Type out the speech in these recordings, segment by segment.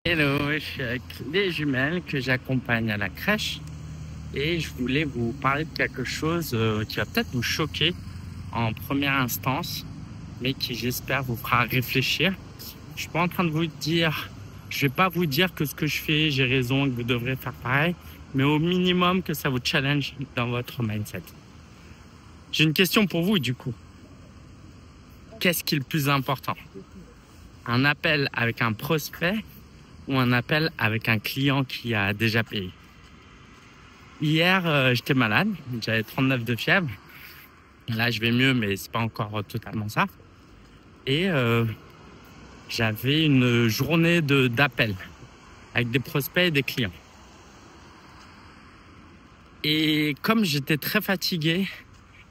Hello, je suis avec les jumelles que j'accompagne à la crèche et je voulais vous parler de quelque chose qui va peut-être vous choquer en première instance, mais qui j'espère vous fera réfléchir. Je suis pas en train de vous dire, je vais pas vous dire que ce que je fais, j'ai raison, que vous devrez faire pareil, mais au minimum que ça vous challenge dans votre mindset. J'ai une question pour vous du coup. Qu'est-ce qui est le plus important? Un appel avec un prospect ou un appel avec un client qui a déjà payé? Hier, j'étais malade, j'avais 39 de fièvre. Là, je vais mieux, mais c'est pas encore totalement ça. Et j'avais une journée d'appels avec des prospects et des clients. Et comme j'étais très fatigué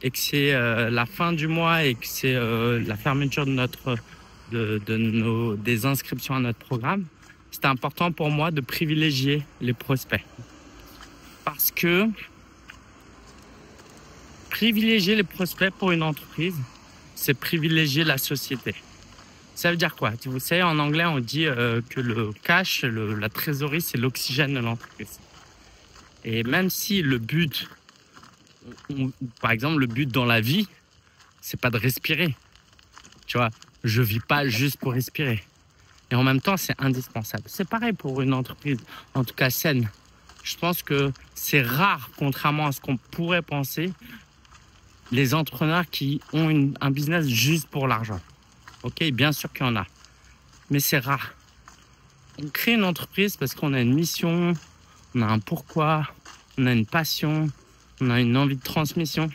et que c'est la fin du mois et que c'est la fermeture de des inscriptions à notre programme, c'était important pour moi de privilégier les prospects. Parce que privilégier les prospects pour une entreprise, c'est privilégier la société. Ça veut dire quoi? Vous savez, en anglais, on dit que le cash, la trésorerie, c'est l'oxygène de l'entreprise. Et même si le but, par exemple, le but dans la vie, c'est pas de respirer. Tu vois, je vis pas juste pour respirer. Et en même temps, c'est indispensable. C'est pareil pour une entreprise, en tout cas saine. Je pense que c'est rare, contrairement à ce qu'on pourrait penser, les entrepreneurs qui ont un business juste pour l'argent. Ok, bien sûr qu'il y en a, mais c'est rare. On crée une entreprise parce qu'on a une mission, on a un pourquoi, on a une passion, on a une envie de transmission.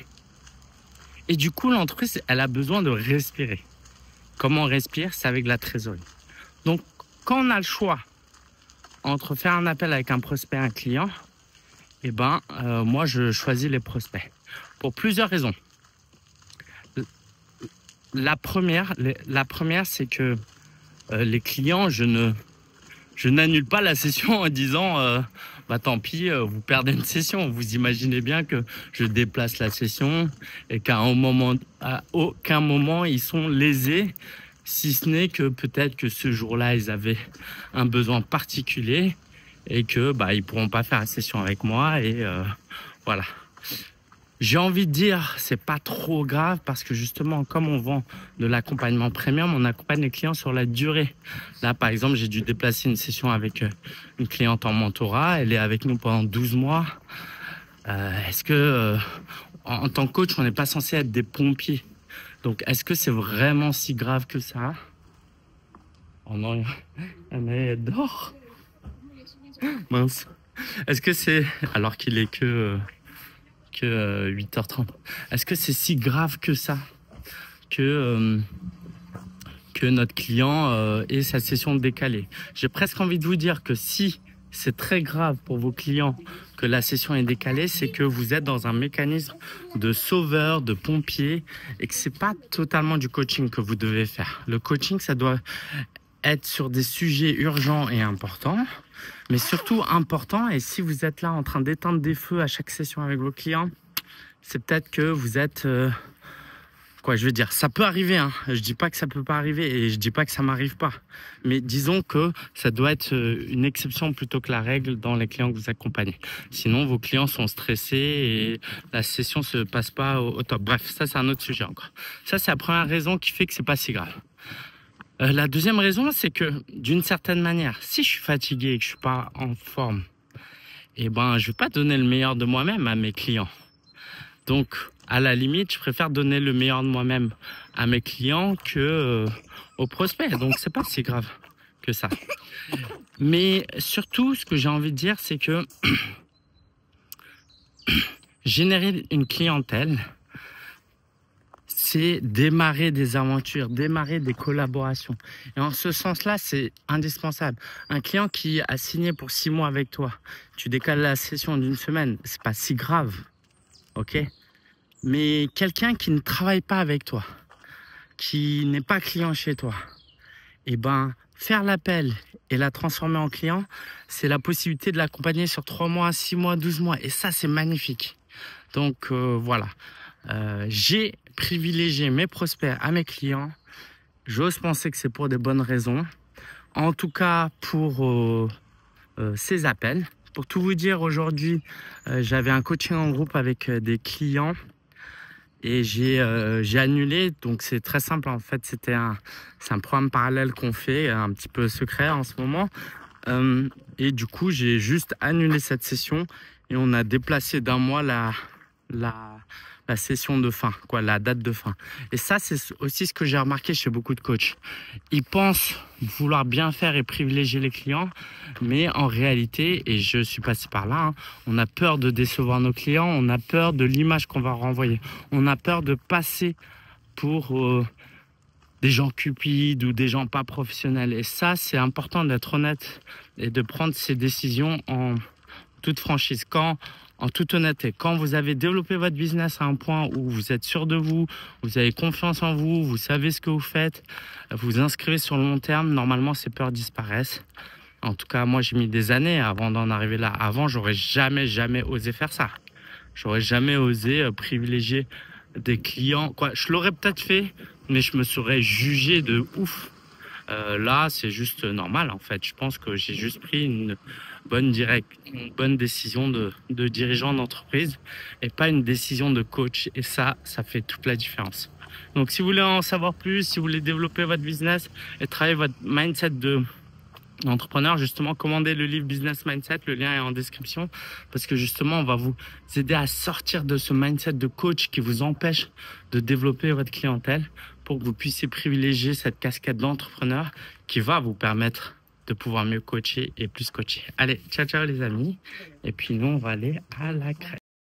Et du coup, l'entreprise, elle a besoin de respirer. Comment on respire? C'est avec la trésorerie. Donc, quand on a le choix entre faire un appel avec un prospect et un client, eh ben, moi, je choisis les prospects. Pour plusieurs raisons. La première, c'est que les clients, je n'annule pas la session en disant bah tant pis, vous perdez une session. Vous imaginez bien que je déplace la session et qu'à aucun moment ils sont lésés, si ce n'est que peut-être que ce jour-là ils avaient un besoin particulier et que bah ils pourront pas faire la session avec moi et voilà. J'ai envie de dire, c'est pas trop grave parce que justement, comme on vend de l'accompagnement premium, on accompagne les clients sur la durée. Là, par exemple, j'ai dû déplacer une session avec une cliente en mentorat. Elle est avec nous pendant 12 mois. Est-ce que, en tant que coach, on n'est pas censé être des pompiers? Donc, est-ce que c'est vraiment si grave que ça? Oh non, elle dort. Mince. Est-ce que c'est, alors qu'il est que 8h30. Est-ce que c'est si grave que ça que notre client ait sa session décalée? J'ai presque envie de vous dire que si c'est très grave pour vos clients que la session est décalée, c'est que vous êtes dans un mécanisme de sauveur, de pompier, et que c'est pas totalement du coaching que vous devez faire. Le coaching, ça doit être sur des sujets urgents et importants, mais surtout important. Et si vous êtes là en train d'éteindre des feux à chaque session avec vos clients, c'est peut-être que vous êtes quoi je veux dire, ça peut arriver, hein. Je dis pas que ça peut pas arriver et je dis pas que ça m'arrive pas, mais disons que ça doit être une exception plutôt que la règle dans les clients que vous accompagnez. Sinon vos clients sont stressés et la session se passe pas au top. Bref, ça c'est un autre sujet encore. Ça c'est la première raison qui fait que c'est pas si grave. La deuxième raison, c'est que d'une certaine manière, si je suis fatigué et que je suis pas en forme, eh ben, je vais pas donner le meilleur de moi-même à mes clients. Donc, à la limite, je préfère donner le meilleur de moi-même à mes clients que aux prospects. Donc, c'est pas si grave que ça. Mais surtout, ce que j'ai envie de dire, c'est que générer une clientèle, c'est démarrer des aventures, démarrer des collaborations. Et en ce sens-là, c'est indispensable. Un client qui a signé pour 6 mois avec toi, tu décales la session d'une semaine, c'est pas si grave, ok? Mais quelqu'un qui ne travaille pas avec toi, qui n'est pas client chez toi, eh ben, faire l'appel et la transformer en client, c'est la possibilité de l'accompagner sur 3 mois, 6 mois, 12 mois. Et ça, c'est magnifique. Donc, voilà. J'ai privilégié mes prospects à mes clients. J'ose penser que c'est pour des bonnes raisons. En tout cas, pour ces appels. Pour tout vous dire, aujourd'hui, j'avais un coaching en groupe avec des clients et j'ai annulé. Donc, c'est très simple. En fait, c'est un programme parallèle qu'on fait, un petit peu secret en ce moment. Et du coup, j'ai juste annulé cette session et on a déplacé d'un mois la session de fin, quoi, la date de fin. Et ça, c'est aussi ce que j'ai remarqué chez beaucoup de coachs. Ils pensent vouloir bien faire et privilégier les clients, mais en réalité, et je suis passé par là, hein, on a peur de décevoir nos clients, on a peur de l'image qu'on va renvoyer, on a peur de passer pour des gens cupides ou des gens pas professionnels. Et ça, c'est important d'être honnête et de prendre ses décisions en toute franchise. En toute honnêteté, quand vous avez développé votre business à un point où vous êtes sûr de vous, vous avez confiance en vous, vous savez ce que vous faites, vous inscrivez sur le long terme, normalement ces peurs disparaissent. En tout cas, moi j'ai mis des années avant d'en arriver là. Avant, j'aurais jamais osé faire ça. J'aurais jamais osé privilégier des clients. Quoi, je l'aurais peut-être fait, mais je me serais jugé de ouf. Là, c'est juste normal en fait. Je pense que j'ai juste pris une bonne décision de dirigeant d'entreprise et pas une décision de coach. Et ça fait toute la différence. Donc, si vous voulez en savoir plus, si vous voulez développer votre business et travailler votre mindset d'entrepreneur, justement, commandez le livre Business Mindset. Le lien est en description parce que justement, on va vous aider à sortir de ce mindset de coach qui vous empêche de développer votre clientèle pour que vous puissiez privilégier cette casquette d'entrepreneur qui va vous permettre de pouvoir mieux coacher et plus coacher. Allez, ciao les amis. Et puis nous, on va aller à la crèche.